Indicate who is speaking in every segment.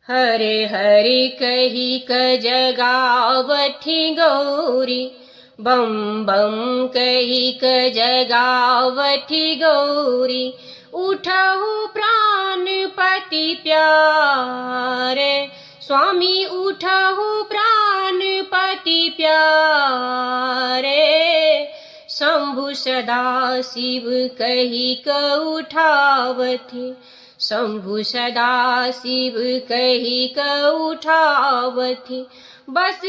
Speaker 1: हरे हरे कही क जगावठी गौरी, बम बम कही क जगावठी गौरी। उठहु प्राणपति प्यारे, स्वामी उठहु प्राणपति प्यारे। शंभु सदा शिव कही क उठावथि, शंभु सदा शिव कही क उठावथि। बस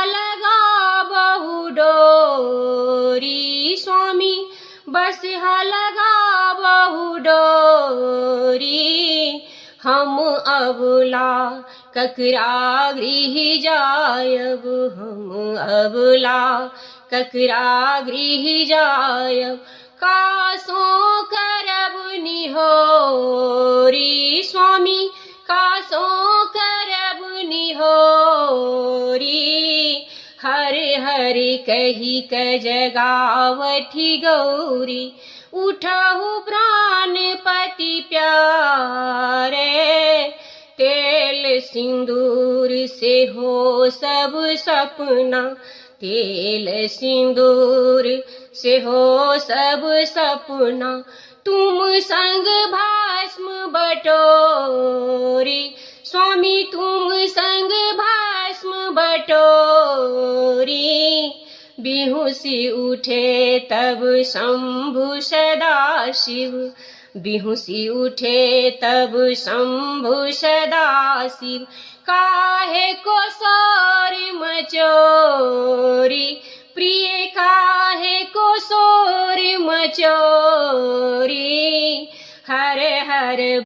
Speaker 1: लगा बहु डोरी, स्वामी बस लगा बहु डोरी। हम अबला ककरा गृह जायब, हम अबला ककरा गृह जायब। कासों करब निहोरी, स्वामी कासों करब निहोरी। हरे हरे कही क जगावठी गौरी, उठहु प्राणपति प्यारे। तेल सिंदूर से हो सब सपना, तेल सिंदूर से हो सब सपना। तुम संग भस्म बटोरी, स्वामी तुम संग भस्म बटोरी। बिहुसी उठे तब शंभु सदा शिव, बिहुसी उठे तब शंभु सदा शिव। काहे को शोर मचोरी, प्रिय काहे को शोर मचोरी। हर हर